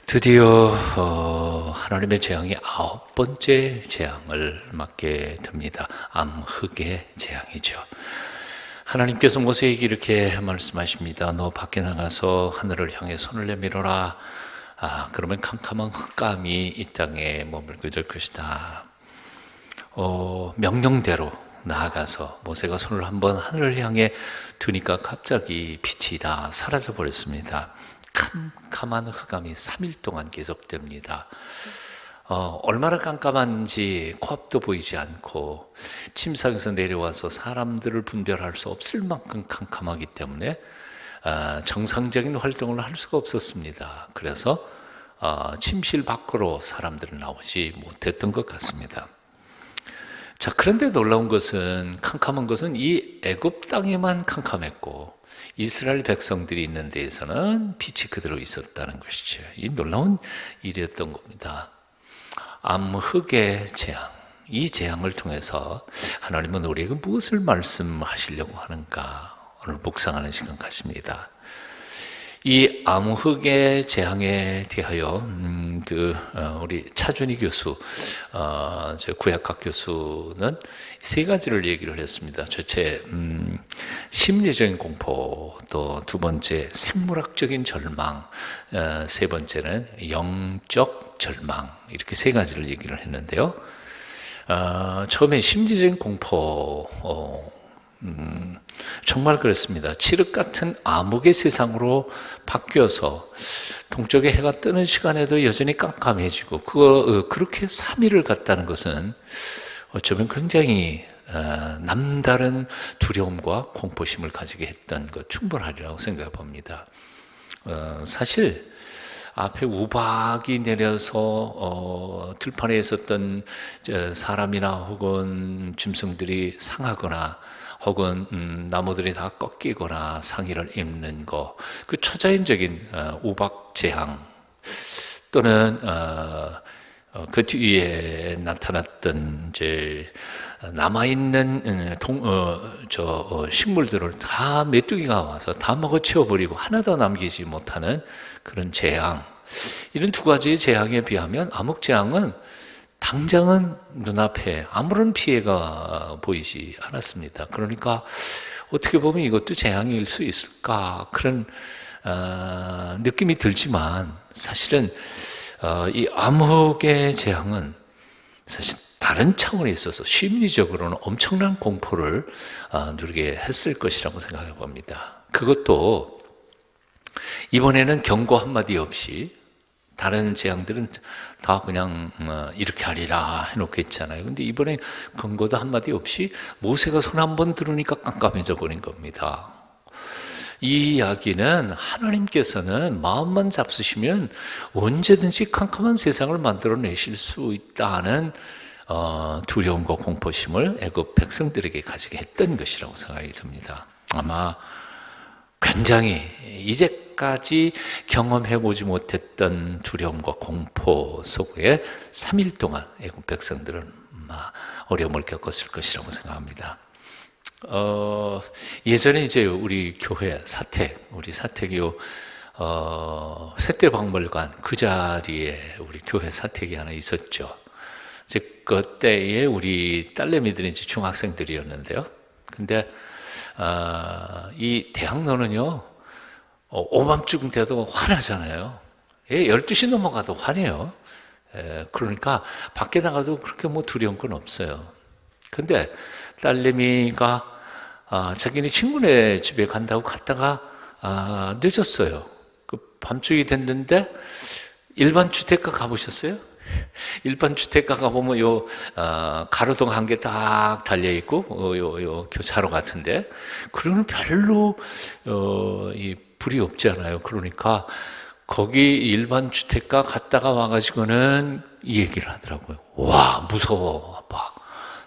드디어 하나님의 재앙이 9번째 재앙을 맞게 됩니다. 암흑의 재앙이죠. 하나님께서 모세에게 이렇게 말씀하십니다. 너 밖에 나가서 하늘을 향해 손을 내밀어라. 그러면 캄캄한 흑암이 이 땅에 머물게 될 것이다. 명령대로 나아가서 모세가 손을 한번 하늘을 향해 두니까 갑자기 빛이 다 사라져 버렸습니다. 캄캄한 흑암이 3일 동안 계속됩니다. 얼마나 깜깜한지 코앞도 보이지 않고 침상에서 내려와서 사람들을 분별할 수 없을 만큼 캄캄하기 때문에 정상적인 활동을 할 수가 없었습니다. 그래서 침실 밖으로 사람들은 나오지 못했던 것 같습니다. 자, 그런데 놀라운 것은, 캄캄한 것은 이 애굽 땅에만 캄캄했고 이스라엘 백성들이 있는 데에서는 빛이 그대로 있었다는 것이죠. 이 놀라운 일이었던 겁니다. 암흑의 재앙, 이 재앙을 통해서 하나님은 우리에게 무엇을 말씀하시려고 하는가, 오늘 묵상하는 시간 갖습니다. 이 암흑의 재앙에 대하여 우리 차준희 교수, 제 구약학 교수는 세 가지를 얘기를 했습니다. 첫째, 심리적인 공포, 또 두 번째 생물학적인 절망, 세 번째는 영적 절망, 이렇게 세 가지를 얘기를 했는데요. 처음에 심리적인 공포, 정말 그렇습니다. 칠흑 같은 암흑의 세상으로 바뀌어서 동쪽에 해가 뜨는 시간에도 여전히 깜깜해지고 그렇게 3일을 갔다는 것은 어쩌면 굉장히 남다른 두려움과 공포심을 가지게 했던 것 충분하리라고 생각해 봅니다. 사실 앞에 우박이 내려서 들판에 있었던 사람이나 혹은 짐승들이 상하거나 혹은 나무들이 다 꺾이거나 상의를 입는 것, 그 초자연적인 우박 재앙, 또는 그 뒤에 나타났던 이제 남아있는 식물들을 다 메뚜기가 와서 다 먹어치워버리고 하나도 남기지 못하는 그런 재앙, 이런 두 가지의 재앙에 비하면 암흑 재앙은 당장은 눈앞에 아무런 피해가 보이지 않았습니다. 그러니까 어떻게 보면 이것도 재앙일 수 있을까, 그런 느낌이 들지만, 사실은 이 암흑의 재앙은 사실 다른 차원에 있어서 심리적으로는 엄청난 공포를 누리게 했을 것이라고 생각해 봅니다. 그것도 이번에는 경고 한마디 없이, 다른 재앙들은 다 그냥 이렇게 하리라 해놓고 있잖아요. 근데 이번에 경고도 한마디 없이 모세가 손 한번 들으니까 깜깜해져 버린 겁니다. 이 이야기는 하나님께서는 마음만 잡수시면 언제든지 캄캄한 세상을 만들어내실 수 있다는 두려움과 공포심을 애굽 백성들에게 가지게 했던 것이라고 생각이 듭니다. 아마 굉장히 이제까지 경험해보지 못했던 두려움과 공포 속에 3일 동안 애굽 백성들은 어려움을 겪었을 것이라고 생각합니다. 예전에 이제 우리 교회 우리 사택이요, 세대박물관 그 자리에 우리 교회 사택이 하나 있었죠. 이제 그때에 우리 딸내미들이 이제 중학생들이었는데요. 근데 이 대학로는요, 오밤중 돼도 화나잖아요. 12시 넘어가도 화내요. 그러니까 밖에 나가도 그렇게 두려운 건 없어요. 근데 딸내미가 자기네 친구네 집에 간다고 갔다가 늦었어요. 그 밤중이 됐는데, 일반 주택가 가보셨어요? 일반 주택가 가보면 가로등 한 개 딱 달려있고, 요 교차로 같은데, 그러면 별로, 이 불이 없지 않아요. 그러니까, 거기 일반 주택가 갔다가 와가지고는 이 얘기를 하더라고요. 와, 무서워, 아빠.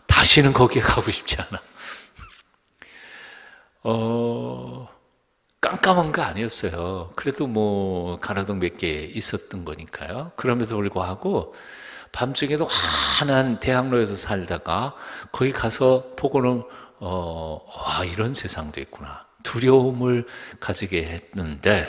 다시는 거기에 가고 싶지 않아. 깜깜한 거 아니었어요. 그래도 가로등 몇 개 있었던 거니까요. 그럼에도 불구하고 밤중에도 환한 대학로에서 살다가 거기 가서 보고는 이런 세상도 있구나, 두려움을 가지게 했는데,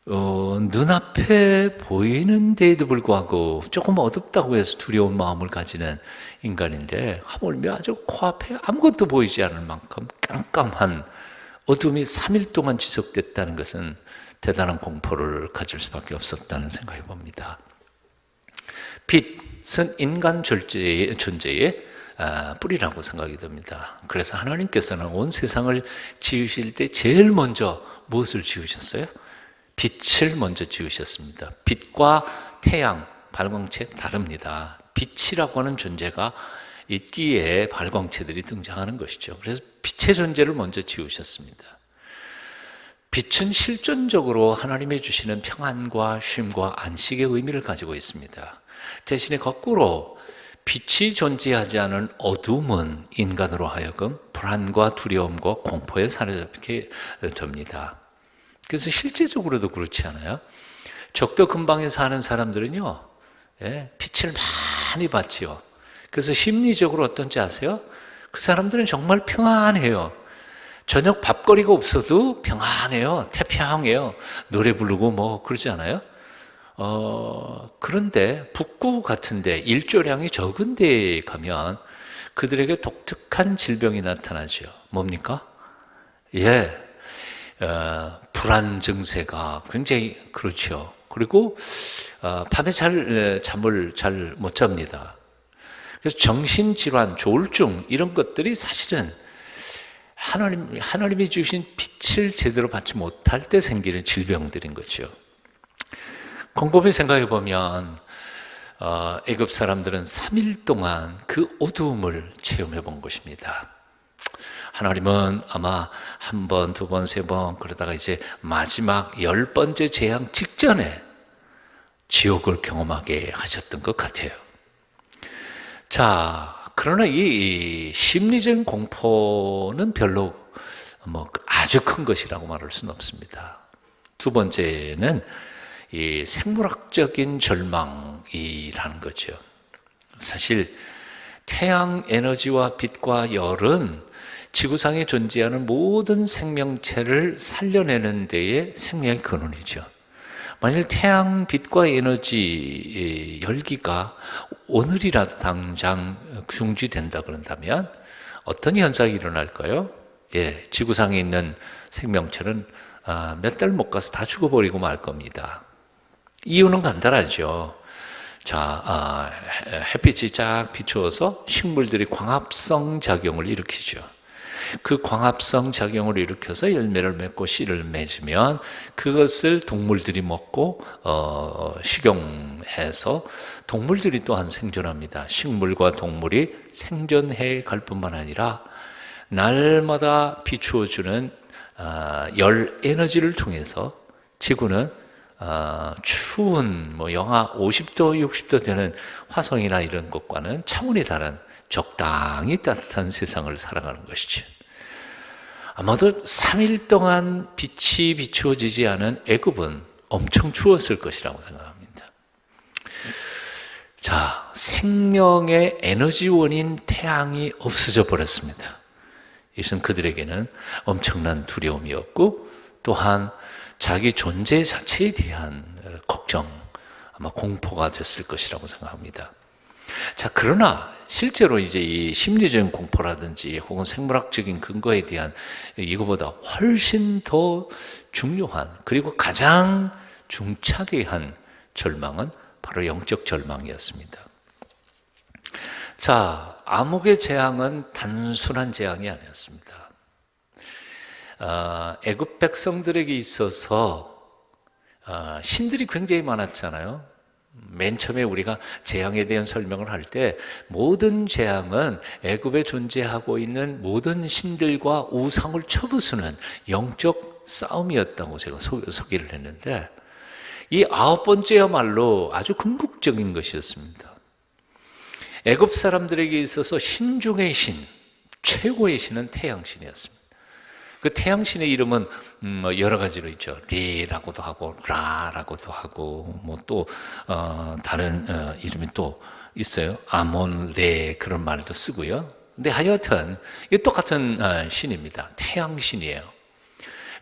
눈앞에 보이는데도 불구하고 조금 어둡다고 해서 두려운 마음을 가지는 인간인데, 하물며 아주 코앞에 아무것도 보이지 않을 만큼 깜깜한 어둠이 3일 동안 지속됐다는 것은 대단한 공포를 가질 수밖에 없었다는 생각이 봅니다. 빛은 인간 존재의 뿌리라고 생각이 듭니다. 그래서 하나님께서는 온 세상을 지으실 때 제일 먼저 무엇을 지으셨어요? 빛을 먼저 지으셨습니다. 빛과 태양, 발광체 다릅니다. 빛이라고 하는 존재가 있기에 발광체들이 등장하는 것이죠. 그래서 빛의 존재를 먼저 지으셨습니다. 빛은 실존적으로 하나님이 주시는 평안과 쉼과 안식의 의미를 가지고 있습니다. 대신에 거꾸로 빛이 존재하지 않은 어둠은 인간으로 하여금 불안과 두려움과 공포에 사로잡게 됩니다. 그래서 실제적으로도 그렇지 않아요? 적도 근방에 사는 사람들은요, 빛을 많이 받지요. 그래서 심리적으로 어떤지 아세요? 그 사람들은 정말 평안해요. 저녁 밥거리가 없어도 평안해요. 태평해요. 노래 부르고 뭐 그러지 않아요? 그런데 북구 같은데 일조량이 적은 데에 가면 그들에게 독특한 질병이 나타나죠. 뭡니까? 불안 증세가 굉장히 그렇죠. 그리고 밤에 잠을 잘 못 잡니다. 그래서 정신질환, 조울증 이런 것들이 사실은 하나님이 주신 빛을 제대로 받지 못할 때 생기는 질병들인 거죠. 곰곰이 생각해 보면 애굽 사람들은 3일 동안 그 어두움을 체험해 본 것입니다. 하나님은 아마 한 번, 두 번, 세 번 그러다가 이제 마지막 10번째 재앙 직전에 지옥을 경험하게 하셨던 것 같아요. 자, 그러나 이 심리적인 공포는 별로 아주 큰 것이라고 말할 수는 없습니다. 두 번째는 이 생물학적인 절망이라는 거죠. 사실 태양 에너지와 빛과 열은 지구상에 존재하는 모든 생명체를 살려내는 데에 생명의 근원이죠. 만일 태양 빛과 에너지 열기가 오늘이라도 당장 중지된다 그런다면 어떤 현상이 일어날까요? 지구상에 있는 생명체는 몇 달 못 가서 다 죽어버리고 말 겁니다. 이유는 간단하죠. 자, 햇빛이 쫙 비추어서 식물들이 광합성 작용을 일으키죠. 그 광합성 작용을 일으켜서 열매를 맺고 씨를 맺으면 그것을 동물들이 먹고 식용해서 동물들이 또한 생존합니다. 식물과 동물이 생존해 갈 뿐만 아니라 날마다 비추어주는 열 에너지를 통해서 지구는 추운 영하 50도, 60도 되는 화성이나 이런 것과는 차원이 다른 적당히 따뜻한 세상을 살아가는 것이죠. 아마도 3일 동안 빛이 비추어지지 않은 애굽은 엄청 추웠을 것이라고 생각합니다. 자, 생명의 에너지원인 태양이 없어져 버렸습니다. 이것은 그들에게는 엄청난 두려움이었고 또한 자기 존재 자체에 대한 걱정, 아마 공포가 됐을 것이라고 생각합니다. 자, 그러나 실제로 이제 이 심리적인 공포라든지 혹은 생물학적인 근거에 대한 이거보다 훨씬 더 중요한 그리고 가장 중차대한 절망은 바로 영적 절망이었습니다. 자, 암흑의 재앙은 단순한 재앙이 아니었습니다. 애굽 백성들에게 있어서 신들이 굉장히 많았잖아요. 맨 처음에 우리가 재앙에 대한 설명을 할 때 모든 재앙은 애굽에 존재하고 있는 모든 신들과 우상을 쳐부수는 영적 싸움이었다고 제가 소개를 했는데 이 9번째야말로 아주 궁극적인 것이었습니다. 애굽 사람들에게 있어서 신 중의 신, 최고의 신은 태양신이었습니다. 그 태양신의 이름은 여러 가지로 있죠. 리라고도 하고 라라고도 하고 또 다른 이름이 또 있어요. 아몬, 레 그런 말도 쓰고요. 근데 하여튼 이 똑같은 신입니다. 태양신이에요.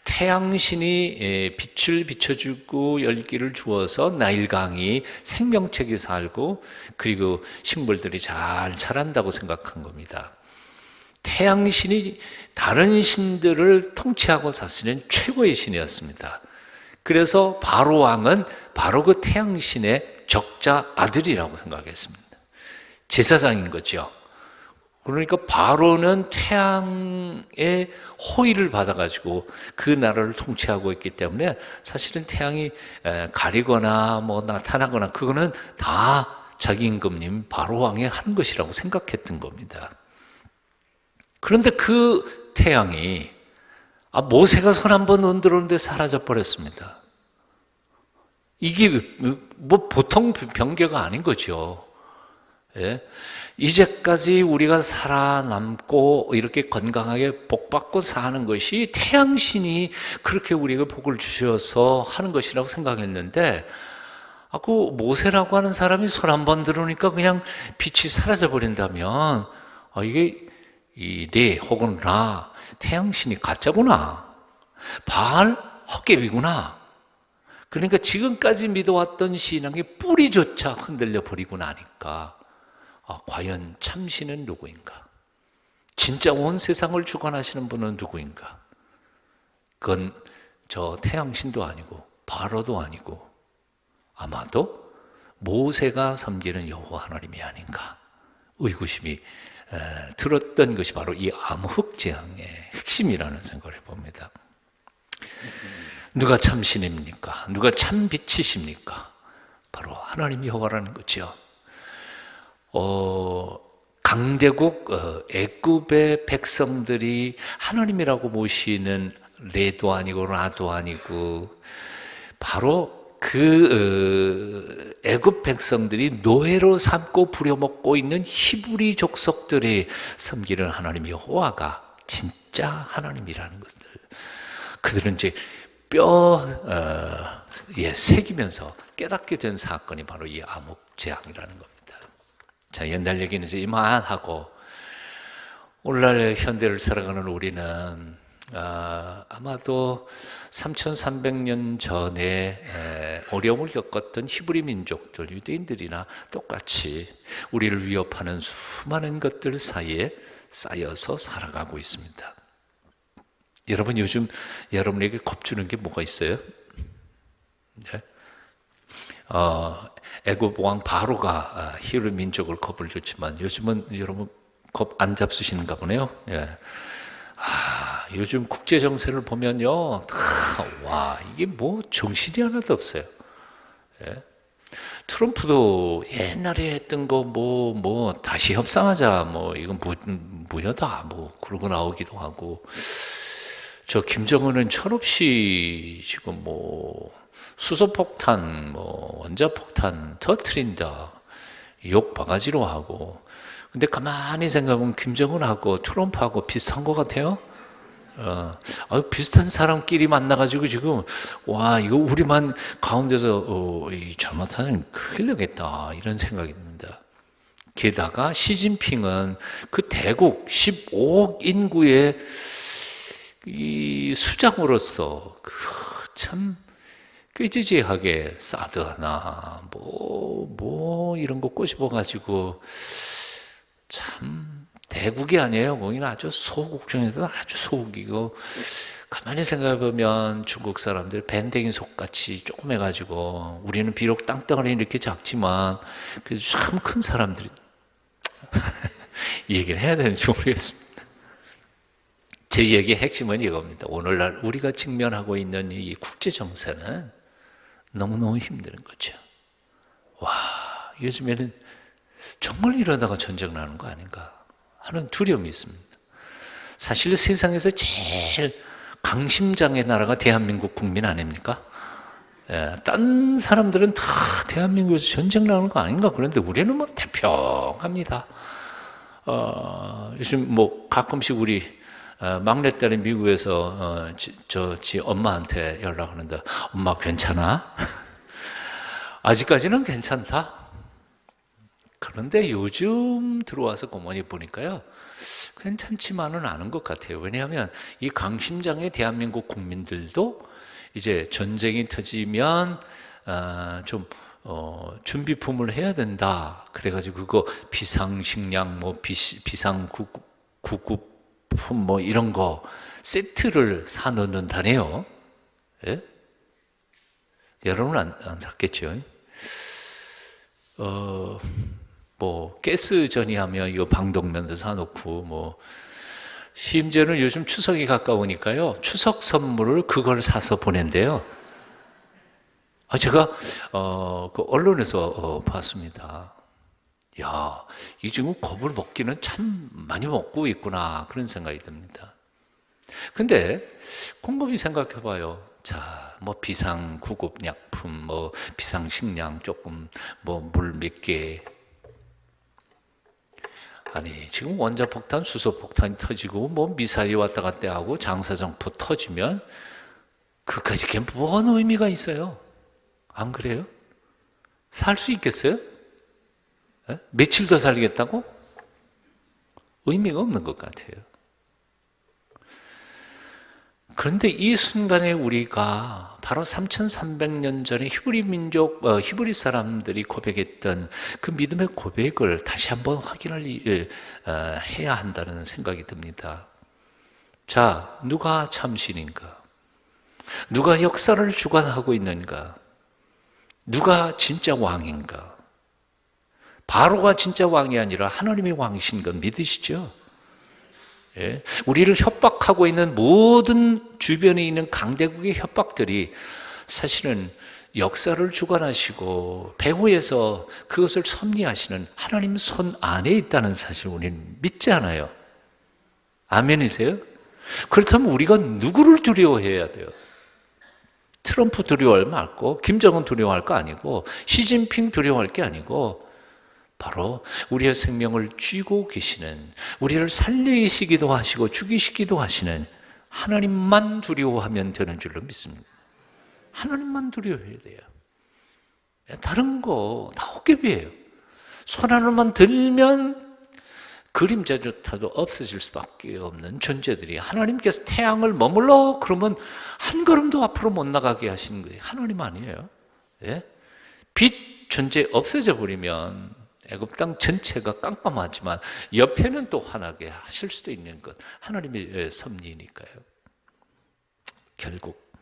태양신이 빛을 비춰주고 열기를 주어서 나일강이 생명체가 살고 그리고 식물들이 잘 자란다고 생각한 겁니다. 태양신이 다른 신들을 통치하고 다스리는 최고의 신이었습니다. 그래서 바로 왕은 바로 그 태양신의 적자 아들이라고 생각했습니다. 제사장인 거죠. 그러니까 바로는 태양의 호의를 받아가지고 그 나라를 통치하고 있기 때문에 사실은 태양이 가리거나 뭐 나타나거나 그거는 다 자기 임금님 바로 왕이 하는 것이라고 생각했던 겁니다. 그런데 그 태양이 모세가 손 한번 흔들었는데 사라져 버렸습니다. 이게 뭐 보통 병개가 아닌 거죠. 예? 이제까지 우리가 살아남고 이렇게 건강하게 복받고 사는 것이 태양신이 그렇게 우리에게 복을 주셔서 하는 것이라고 생각했는데 그 모세라고 하는 사람이 손 한번 들으니까 그냥 빛이 사라져 버린다면 이게 네 혹은 나 태양신이 가짜구나, 바알 헛개비구나. 그러니까 지금까지 믿어왔던 신앙의 뿌리조차 흔들려 버리고 나니까 과연 참신은 누구인가? 진짜 온 세상을 주관하시는 분은 누구인가? 그건 저 태양신도 아니고 바로도 아니고 아마도 모세가 섬기는 여호와 하나님이 아닌가 의구심이 들었던 것이 바로 이 암흑재앙의 핵심이라는 생각을 해봅니다. 누가 참신입니까? 누가 참빛이십니까? 바로 하나님 여호와라는 거죠. 강대국 애굽의 백성들이 하나님이라고 모시는 레도 아니고 라도 아니고 바로 그 애굽 백성들이 노예로 삼고 부려먹고 있는 히브리 족속들이 섬기는 하나님 여호와가 진짜 하나님이라는 것들. 그들은 이제 뼈에 새기면서 깨닫게 된 사건이 바로 이 암흑재앙이라는 겁니다. 자, 옛날 얘기는 이제 이만하고 오늘날 현대를 살아가는 우리는 아마도 3300년 전에 어려움을 겪었던 히브리 민족들, 유대인들이나 똑같이 우리를 위협하는 수많은 것들 사이에 쌓여서 살아가고 있습니다. 여러분 요즘 여러분에게 겁주는 게 뭐가 있어요? 네? 애굽 왕 바로가 히브리 민족을 겁을 줬지만 요즘은 여러분 겁 안 잡수시는가 보네요. 예. 요즘 국제 정세를 보면요, 이게 뭐 정신이 하나도 없어요. 예. 트럼프도 옛날에 했던 거 뭐 다시 협상하자, 뭐 이건 무효다, 뭐 그러고 나오기도 하고. 저 김정은은 철없이 지금 뭐 수소폭탄, 뭐 원자폭탄 터트린다, 욕 바가지로 하고. 근데 가만히 생각하면 김정은하고 트럼프하고 비슷한 것 같아요. 비슷한 사람끼리 만나가지고 지금 이거 우리만 가운데서 잘못하면 큰일 나겠다 이런 생각이 듭니다. 게다가 시진핑은 그 대국 15억 인구의 이 수장으로서 참 꾀지지하게 사드 하나 뭐 이런 거 꼬집어가지고 참 대국이 아니에요. 거기는 아주 소국 중에서 아주 소국이고, 가만히 생각해보면 중국 사람들 밴댕이 속같이 조금 해가지고 우리는 비록 땅덩어리 이렇게 작지만 그래도 참 큰 사람들이 이 얘기를 해야 되는지 모르겠습니다. 제 얘기의 핵심은 이겁니다. 오늘날 우리가 직면하고 있는 이 국제 정세는 너무너무 힘든 거죠. 요즘에는 정말 이러다가 전쟁 나는 거 아닌가 하는 두려움이 있습니다. 사실 세상에서 제일 강심장의 나라가 대한민국 국민 아닙니까? 딴 사람들은 다 대한민국에서 전쟁 나는 거 아닌가? 그런데 우리는 뭐 태평합니다. 요즘 뭐 가끔씩 우리 막내딸이 미국에서 지 엄마한테 연락하는데, 엄마 괜찮아? 아직까지는 괜찮다. 그런데 요즘 들어와서 어머니 보니까요, 괜찮지만은 않은 것 같아요. 왜냐하면 이 강심장의 대한민국 국민들도 이제 전쟁이 터지면 좀 준비품을 해야 된다. 그래가지고 그거 비상식량, 뭐 구급품 뭐 이런 거 세트를 사 넣는다네요. 예? 여러분은 안 샀겠죠? 뭐 가스 전이하면 이거 방독면도 사놓고 뭐 심지어는 요즘 추석이 가까우니까요 추석 선물을 그걸 사서 보낸대요. 제가 그 언론에서 봤습니다. 야, 이 지금 겁을 먹기는 참 많이 먹고 있구나 그런 생각이 듭니다. 근데 곰곰이 생각해봐요. 자, 뭐 비상구급약품, 뭐 비상식량 조금, 뭐 물 몇 개. 아니 지금 원자폭탄, 수소폭탄이 터지고 뭐 미사일이 왔다 갔다 하고 장사정포 터지면 그까지 그게 뭔 의미가 있어요? 안 그래요? 살 수 있겠어요? 에? 며칠 더 살겠다고? 의미가 없는 것 같아요. 그런데 이 순간에 우리가 바로 3,300년 전에 히브리 민족, 히브리 사람들이 고백했던 그 믿음의 고백을 다시 한번 확인을 해야 한다는 생각이 듭니다. 자, 누가 참신인가? 누가 역사를 주관하고 있는가? 누가 진짜 왕인가? 바로가 진짜 왕이 아니라 하나님의 왕이신 건 믿으시죠? 예? 우리를 협박하고 있는 모든 주변에 있는 강대국의 협박들이 사실은 역사를 주관하시고 배후에서 그것을 섭리하시는 하나님 손 안에 있다는 사실을 우리는 믿지 않아요. 아멘이세요? 그렇다면 우리가 누구를 두려워해야 돼요? 트럼프 두려워할 말고 김정은 두려워할 거 아니고 시진핑 두려워할 게 아니고 바로 우리의 생명을 쥐고 계시는, 우리를 살리시기도 하시고 죽이시기도 하시는 하나님만 두려워하면 되는 줄로 믿습니다. 하나님만 두려워해야 돼요. 다른 거 다 헛개비예요. 손 하나만 들면 그림자조차도 없어질 수밖에 없는 존재들이 하나님께서 태양을 머물러 그러면 한 걸음도 앞으로 못 나가게 하시는 거예요. 하나님 아니에요. 예? 빛 존재 없어져 버리면 애굽 땅 전체가 깜깜하지만 옆에는 또 환하게 하실 수도 있는 것 하나님의 섭리니까요. 결국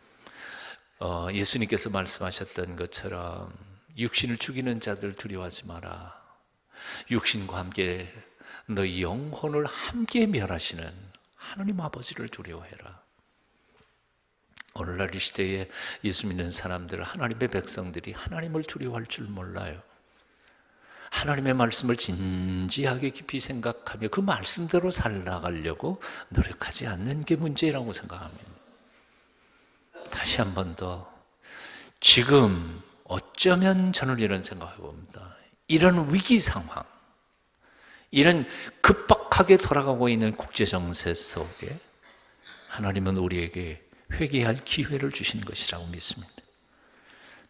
예수님께서 말씀하셨던 것처럼 육신을 죽이는 자들 두려워하지 마라. 육신과 함께 너희 영혼을 함께 멸하시는 하나님 아버지를 두려워해라. 오늘날 이 시대에 예수 믿는 사람들, 하나님의 백성들이 하나님을 두려워할 줄 몰라요. 하나님의 말씀을 진지하게 깊이 생각하며 그 말씀대로 살아가려고 노력하지 않는 게 문제라고 생각합니다. 다시 한 번 더 지금 어쩌면 저는 이런 생각을 해봅니다. 이런 위기 상황, 이런 급박하게 돌아가고 있는 국제정세 속에 하나님은 우리에게 회개할 기회를 주시는 것이라고 믿습니다.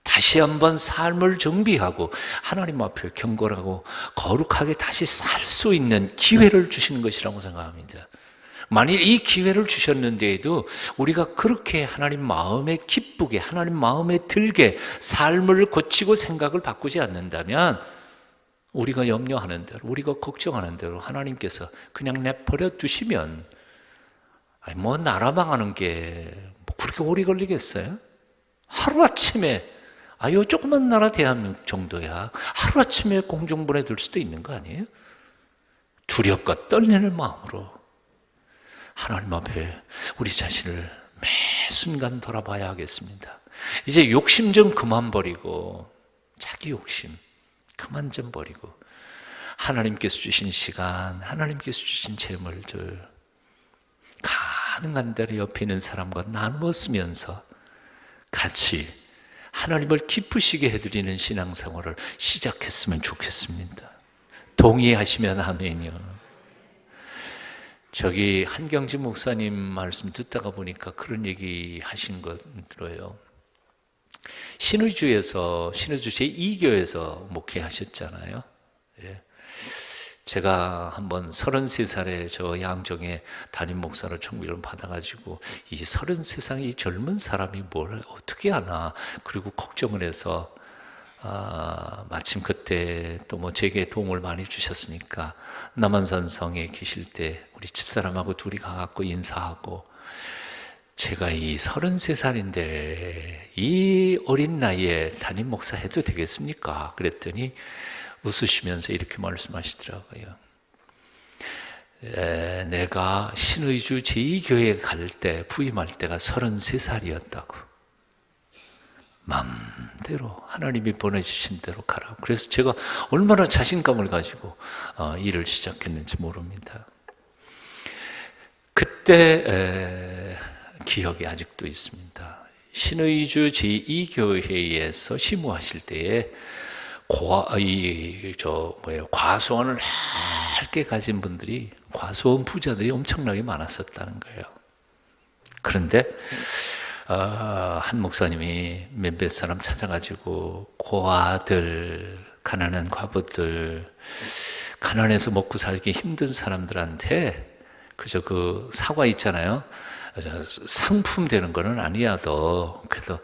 다시 한번 삶을 정비하고 하나님 앞에 경건하고 거룩하게 다시 살 수 있는 기회를 주시는 것이라고 생각합니다. 만일 이 기회를 주셨는데도 우리가 그렇게 하나님 마음에 기쁘게, 하나님 마음에 들게 삶을 고치고 생각을 바꾸지 않는다면 우리가 염려하는 대로, 우리가 걱정하는 대로 하나님께서 그냥 내버려 두시면 뭐 나라 망하는 게 뭐 그렇게 오래 걸리겠어요? 하루아침에 요 조그만 나라 대한민국 정도야 하루아침에 공중분해 될 수도 있는 거 아니에요? 두렵고 떨리는 마음으로 하나님 앞에 우리 자신을 매 순간 돌아봐야 하겠습니다. 이제 욕심 좀 그만 버리고 자기 욕심 그만 좀 버리고 하나님께서 주신 시간, 하나님께서 주신 재물들 가능한 대로 옆에 있는 사람과 나누어 쓰면서 같이 하나님을 기쁘시게 해드리는 신앙생활을 시작했으면 좋겠습니다. 동의하시면 아멘이요. 저기 한경지 목사님 말씀 듣다가 보니까 그런 얘기 하신 거 들어요. 신의주에서 신의주 제2교에서 목회하셨잖아요. 예. 제가 한번 33살에 저 양정에 담임 목사로 청구를 받아가지고 이 33살 이 젊은 사람이 뭘 어떻게 하나, 그리고 걱정을 해서 마침 그때 또 뭐 제게 도움을 많이 주셨으니까 남한산성에 계실 때 우리 집사람하고 둘이 가갖고 인사하고, 제가 이 33살인데 이 어린 나이에 담임 목사 해도 되겠습니까? 그랬더니 웃으시면서 이렇게 말씀하시더라고요. 내가 신의주 제2교회에 갈 때, 부임할 때가 33살이었다고. 마음대로 하나님이 보내주신 대로 가라고. 그래서 제가 얼마나 자신감을 가지고 일을 시작했는지 모릅니다. 그때 기억이 아직도 있습니다. 신의주 제2교회에서 시무하실 때에 과수원을 얇게 가진 분들이, 과수원 부자들이 엄청나게 많았었다는 거예요. 그런데 한 목사님이 몇몇 사람 찾아가지고 고아들, 가난한 과부들, 가난해서 먹고 살기 힘든 사람들한테 그저 그 사과 있잖아요. 상품 되는 거는 아니어도 그래도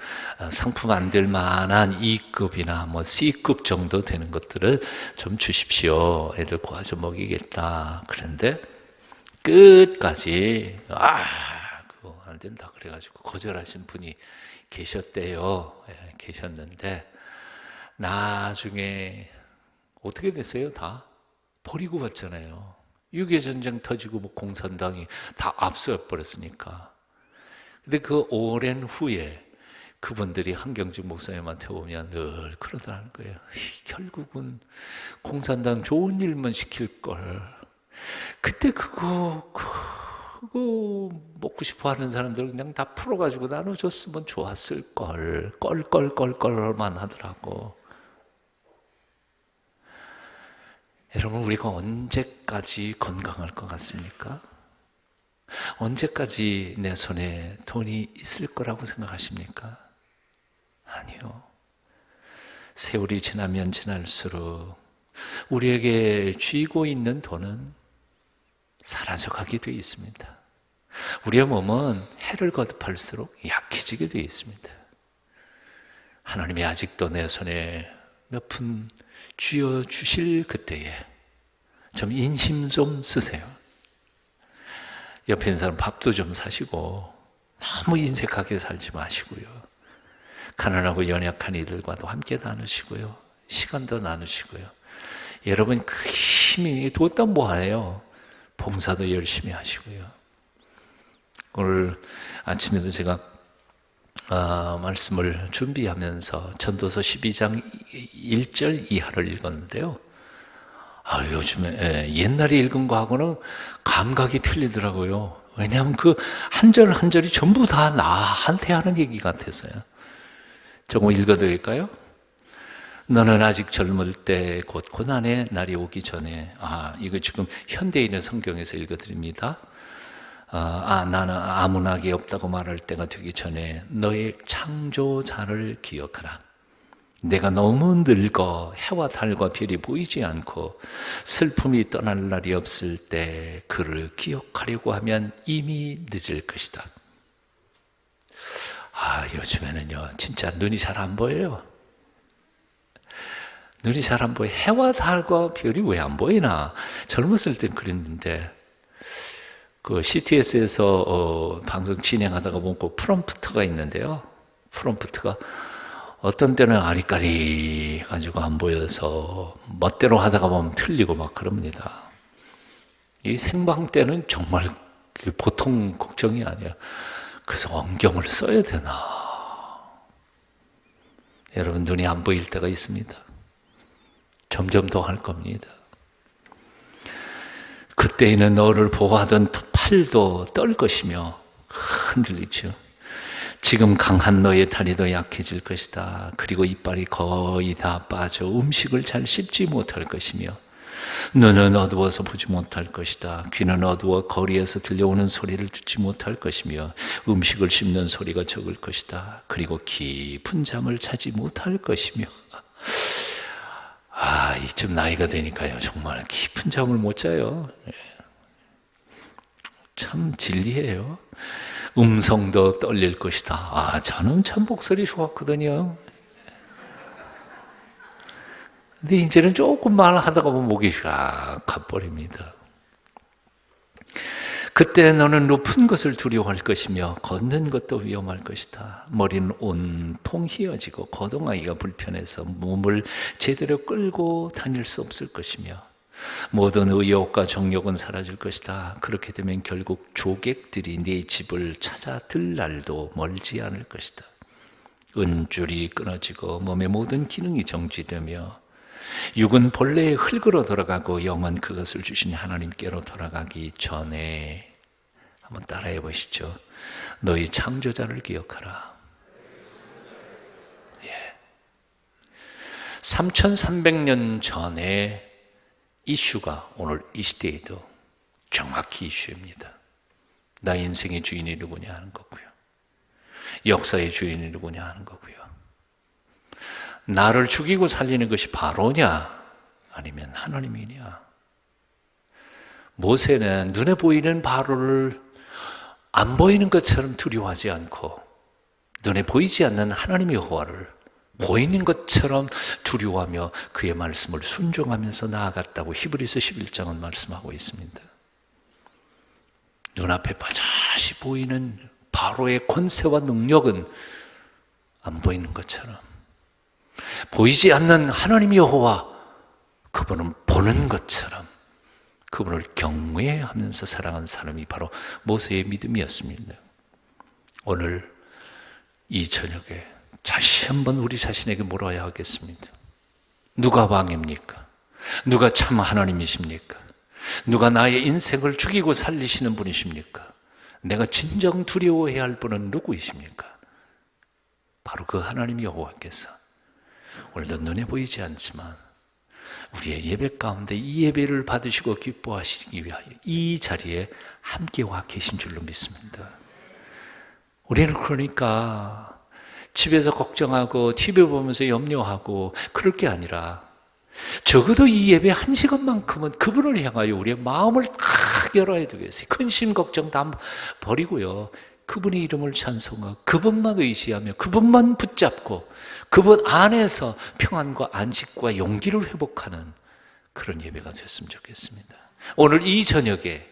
상품 안 될 만한 E급이나 뭐 C급 정도 되는 것들을 좀 주십시오. 애들 고아 좀 먹이겠다. 그런데 끝까지 그거 안 된다 그래가지고 거절하신 분이 계셨대요. 계셨는데 나중에 어떻게 됐어요? 다 버리고 갔잖아요. 6.25 전쟁 터지고 뭐 공산당이 다 압수해 버렸으니까. 근데 그 오랜 후에 그분들이 한경직 목사님한테 오면 늘 그러다는 거예요. 결국은 공산당 좋은 일만 시킬 걸. 그때 그거 먹고 싶어 하는 사람들 그냥 다 풀어가지고 나눠줬으면 좋았을 걸. 껄껄껄껄만 하더라고. 여러분, 우리가 언제까지 건강할 것 같습니까? 언제까지 내 손에 돈이 있을 거라고 생각하십니까? 아니요. 세월이 지나면 지날수록 우리에게 쥐고 있는 돈은 사라져가게 되어 있습니다. 우리의 몸은 해를 거듭할수록 약해지게 되어 있습니다. 하나님이 아직도 내 손에 몇 푼 쥐어 주실 그때에 좀 인심 좀 쓰세요. 옆에 있는 사람 밥도 좀 사시고 너무 인색하게 살지 마시고요. 가난하고 연약한 이들과도 함께 나누시고요. 시간도 나누시고요. 여러분 그 힘이 뒀다 뭐하네요. 봉사도 열심히 하시고요. 오늘 아침에도 제가 말씀을 준비하면서 전도서 12장 1절 이하를 읽었는데요. 요즘에 옛날에 읽은 거하고는 감각이 틀리더라고요. 왜냐하면 그 한 절 한 절이 전부 다 나한테 하는 얘기 같아서요. 조금 읽어드릴까요? 너는 아직 젊을 때 곧 고난의 날이 오기 전에, 이거 지금 현대인의 성경에서 읽어드립니다. 나는 아무 낙이 없다고 말할 때가 되기 전에 너의 창조자를 기억하라. 내가 너무 늙어 해와 달과 별이 보이지 않고 슬픔이 떠날 날이 없을 때 그를 기억하려고 하면 이미 늦을 것이다. 요즘에는요 진짜 눈이 잘 안 보여요. 눈이 잘 안 보여. 해와 달과 별이 왜 안 보이나? 젊었을 땐 그랬는데 그 CTS에서 방송 진행하다가 보고 프롬프트가 있는데요. 프롬프트가 어떤 때는 아리까리 가지고 안 보여서 멋대로 하다가 보면 틀리고 막 그럽니다. 이 생방 때는 정말 보통 걱정이 아니야. 그래서 안경을 써야 되나? 여러분 눈이 안 보일 때가 있습니다. 점점 더 할 겁니다. 그때에는 너를 보호하던 팔도 떨 것이며 흔들리죠. 지금 강한 너의 다리도 약해질 것이다. 그리고 이빨이 거의 다 빠져 음식을 잘 씹지 못할 것이며 눈은 어두워서 보지 못할 것이다. 귀는 어두워 거리에서 들려오는 소리를 듣지 못할 것이며 음식을 씹는 소리가 적을 것이다. 그리고 깊은 잠을 자지 못할 것이며 이쯤 나이가 되니까요, 정말 깊은 잠을 못 자요. 참 진리예요. 음성도 떨릴 것이다. 저는 참 목소리 좋았거든요. 근데 이제는 조금 말하다가 보면 목이 쫙 가버립니다. 그때 너는 높은 것을 두려워할 것이며 걷는 것도 위험할 것이다. 머리는 온통 휘어지고 거동하기가 불편해서 몸을 제대로 끌고 다닐 수 없을 것이며 모든 의욕과 정욕은 사라질 것이다. 그렇게 되면 결국 조객들이 네 집을 찾아 들 날도 멀지 않을 것이다. 은줄이 끊어지고 몸의 모든 기능이 정지되며 육은 본래의 흙으로 돌아가고 영은 그것을 주신 하나님께로 돌아가기 전에, 한번 따라해 보시죠. 너희 창조자를 기억하라. 3300년 전에 이슈가 오늘 이 시대에도 정확히 이슈입니다. 나 인생의 주인이 누구냐 하는 거고요. 역사의 주인이 누구냐 하는 거고요. 나를 죽이고 살리는 것이 바로냐 아니면 하나님이냐. 모세는 눈에 보이는 바로를 안 보이는 것처럼 두려워하지 않고 눈에 보이지 않는 하나님의 여호와를 보이는 것처럼 두려워하며 그의 말씀을 순종하면서 나아갔다고 히브리서 11장은 말씀하고 있습니다. 눈앞에 반드시 보이는 바로의 권세와 능력은 안 보이는 것처럼, 보이지 않는 하나님의 여호와, 그분은 보는 것처럼 그분을 경외하면서 살아간 사람이 바로 모세의 믿음이었습니다. 오늘 이 저녁에 다시 한번 우리 자신에게 물어야 하겠습니다. 누가 왕입니까? 누가 참 하나님이십니까? 누가 나의 인생을 죽이고 살리시는 분이십니까? 내가 진정 두려워해야 할 분은 누구이십니까? 바로 그 하나님 여호와께서 오늘도 눈에 보이지 않지만 우리의 예배 가운데 이 예배를 받으시고 기뻐하시기 위하여 이 자리에 함께 와 계신 줄로 믿습니다. 우리는 그러니까 집에서 걱정하고 TV 보면서 염려하고 그럴 게 아니라 적어도 이 예배 1시간만큼은 그분을 향하여 우리의 마음을 탁 열어야 되겠어요. 근심 걱정 다 버리고요, 그분의 이름을 찬송하고 그분만 의지하며 그분만 붙잡고 그분 안에서 평안과 안식과 용기를 회복하는 그런 예배가 됐으면 좋겠습니다. 오늘 이 저녁에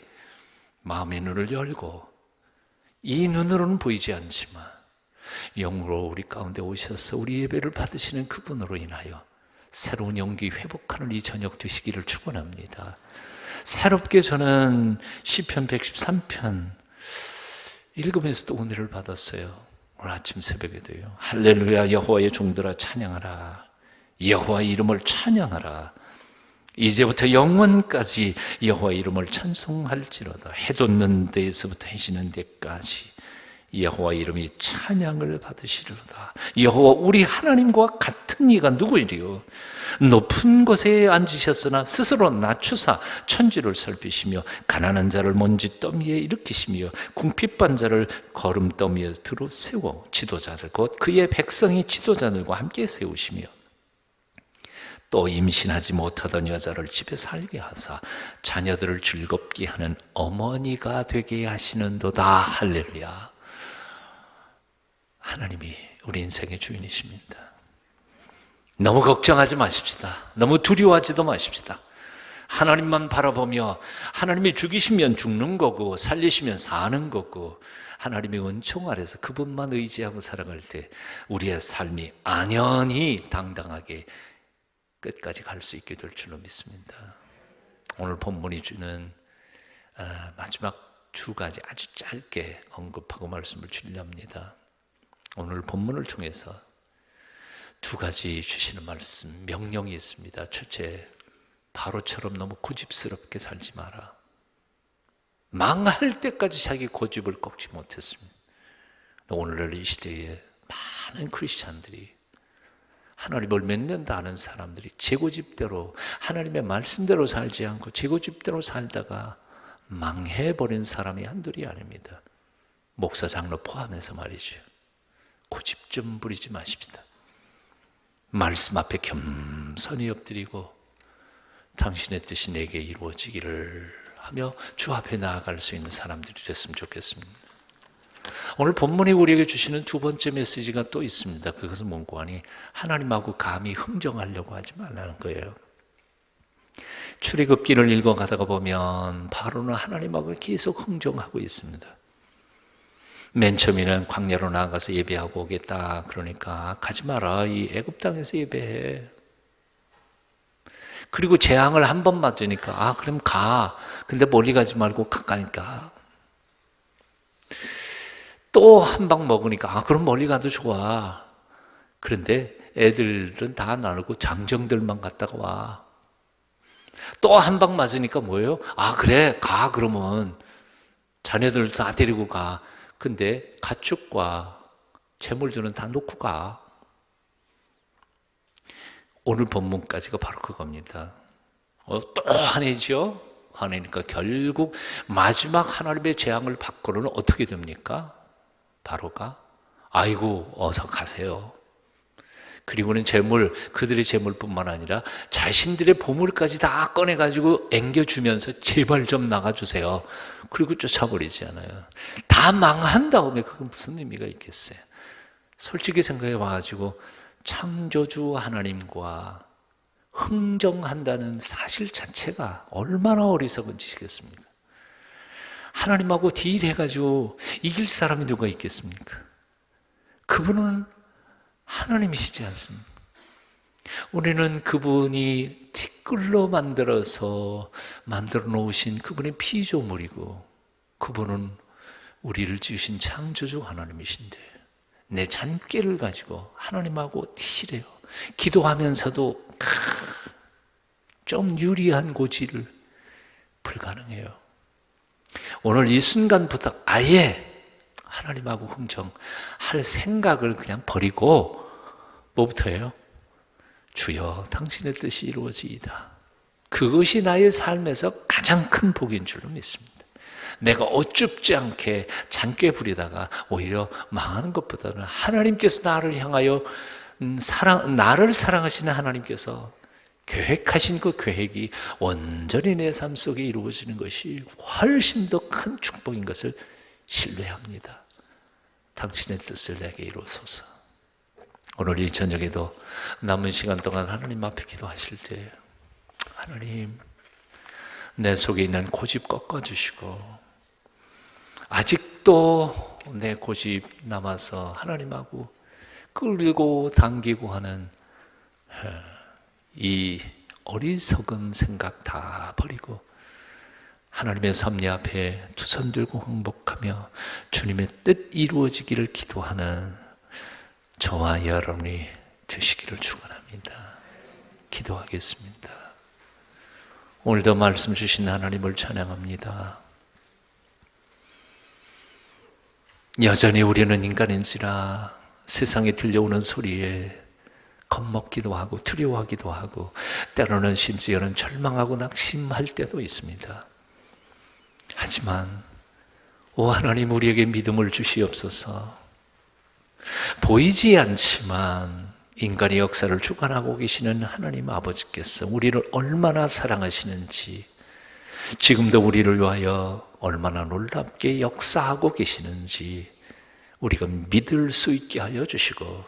마음의 눈을 열고 이 눈으로는 보이지 않지만 영으로 우리 가운데 오셔서 우리 예배를 받으시는 그분으로 인하여 새로운 용기 회복하는 이 저녁 되시기를 축원합니다. 새롭게 저는 시편 113편 읽으면서 또 은혜를 받았어요. 오늘 아침 새벽에도요. 할렐루야, 여호와의 종들아 찬양하라. 여호와의 이름을 찬양하라. 이제부터 영원까지 여호와의 이름을 찬송할지로다. 해 돋는 데에서부터 해 지는 데까지 여호와 이름이 찬양을 받으시리로다. 여호와 우리 하나님과 같은 이가 누구이리요? 높은 곳에 앉으셨으나 스스로 낮추사 천지를 살피시며 가난한 자를 먼지 더미에 일으키시며 궁핍한 자를 거름 더미에 들어 세워 지도자를 곧 그의 백성의 지도자들과 함께 세우시며 또 임신하지 못하던 여자를 집에 살게 하사 자녀들을 즐겁게 하는 어머니가 되게 하시는도다. 할렐루야. 하나님이 우리 인생의 주인이십니다. 너무 걱정하지 마십시다. 너무 두려워하지도 마십시다. 하나님만 바라보며 하나님이 죽이시면 죽는 거고 살리시면 사는 거고 하나님의 은총 아래서 그분만 의지하고 살아갈 때 우리의 삶이 안연히 당당하게 끝까지 갈 수 있게 될 줄로 믿습니다. 오늘 본문이 주는 마지막 두 가지 아주 짧게 언급하고 말씀을 드리렵니다. 오늘 본문을 통해서 두 가지 주시는 말씀, 명령이 있습니다. 첫째, 바로처럼 너무 고집스럽게 살지 마라. 망할 때까지 자기 고집을 꺾지 못했습니다. 오늘날 이 시대에 많은 크리스찬들이 하나님을 믿는다 하는 사람들이 제 고집대로 하나님의 말씀대로 살지 않고 제 고집대로 살다가 망해버린 사람이 한둘이 아닙니다. 목사 장로 포함해서 말이죠. 고집 좀 부리지 마십시다. 말씀 앞에 겸손히 엎드리고 당신의 뜻이 내게 이루어지기를 하며 주 앞에 나아갈 수 있는 사람들이 됐으면 좋겠습니다. 오늘 본문이 우리에게 주시는 두 번째 메시지가 또 있습니다. 그것은 뭔고 하니 하나님하고 감히 흥정하려고 하지 말라는 거예요. 출애굽기를 읽어가다가 보면 바로는 하나님하고 계속 흥정하고 있습니다. 맨 처음에는 광야로 나가서 예배하고 오겠다 그러니까 가지 마라, 이 애굽 땅에서 예배해. 그리고 재앙을 한 번 맞으니까 그럼 가. 근데 멀리 가지 말고 가까이 가. 또 한 방 먹으니까 그럼 멀리 가도 좋아. 그런데 애들은 다 나르고 장정들만 갔다가 와. 또 한 방 맞으니까 뭐예요? 그래 가. 그러면 자네들 다 데리고 가. 근데 가축과 재물들은 다 놓고 가. 오늘 본문까지가 바로 그겁니다. 또 화내죠? 화내니까 결국 마지막 하나님의 재앙을 받고는 어떻게 됩니까? 바로가 아이고 어서 가세요. 그리고는 재물, 그들의 재물뿐만 아니라 자신들의 보물까지 다 꺼내가지고 앵겨주면서 제발 좀 나가주세요. 그리고 쫓아버리지 않아요. 다 망한 다음에 그건 무슨 의미가 있겠어요? 솔직히 생각해 봐가지고 창조주 하나님과 흥정한다는 사실 자체가 얼마나 어리석은 짓이겠습니까? 하나님하고 딜해가지고 이길 사람이 누가 있겠습니까? 그분은 하나님이시지 않습니까? 우리는 그분이 티끌로 만들어 놓으신 그분의 피조물이고 그분은 우리를 지으신 창조주 하나님이신데 내 잔꾀를 가지고 하나님하고 딜해요. 기도하면서도 좀 유리한 고지를 불가능해요. 오늘 이 순간부터 아예 하나님하고 흥정할 생각을 그냥 버리고 뭐부터예요? 주여 당신의 뜻이 이루어지이다. 그것이 나의 삶에서 가장 큰 복인 줄로 믿습니다. 내가 어줍지 않게 잔꾀 부리다가 오히려 망하는 것보다는 하나님께서 나를 향하여 나를 사랑하시는 하나님께서 계획하신 그 계획이 온전히 내 삶 속에 이루어지는 것이 훨씬 더 큰 축복인 것을 신뢰합니다. 당신의 뜻을 내게 이루소서. 오늘 이 저녁에도 남은 시간 동안 하나님 앞에 기도하실 때 하나님 내 속에 있는 고집 꺾어주시고 아직도 내 고집 남아서 하나님하고 끌고 당기고 하는 이 어리석은 생각 다 버리고 하나님의 섭리 앞에 두 손 들고 항복하며 주님의 뜻 이루어지기를 기도하는 저와 여러분이 되시기를 축원합니다. 기도하겠습니다. 오늘도 말씀 주신 하나님을 찬양합니다. 여전히 우리는 인간인지라 세상에 들려오는 소리에 겁먹기도 하고 두려워하기도 하고 때로는 심지어는 절망하고 낙심할 때도 있습니다. 하지만 오 하나님 우리에게 믿음을 주시옵소서. 보이지 않지만 인간의 역사를 주관하고 계시는 하나님 아버지께서 우리를 얼마나 사랑하시는지 지금도 우리를 위하여 얼마나 놀랍게 역사하고 계시는지 우리가 믿을 수 있게 하여 주시고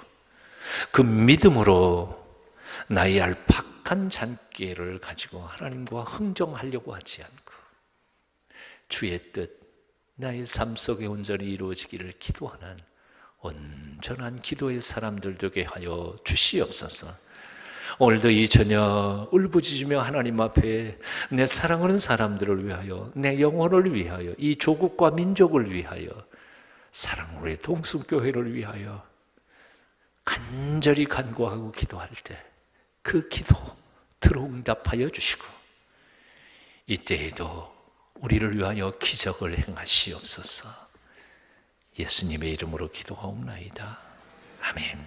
그 믿음으로 나의 얄팍한 잔꾀를 가지고 하나님과 흥정하려고 하지 않고 주의 뜻 나의 삶 속에 온전히 이루어지기를 기도하는 온전한 기도의 사람들 되게 하여 주시옵소서. 오늘도 이 저녁 울부짖으며 하나님 앞에 내 사랑하는 사람들을 위하여 내 영혼을 위하여 이 조국과 민족을 위하여 사랑으로의 동순교회를 위하여 간절히 간구하고 기도할 때 그 기도 들어응답하여 주시고 이때에도 우리를 위하여 기적을 행하시옵소서. 예수님의 이름으로 기도하옵나이다. 아멘.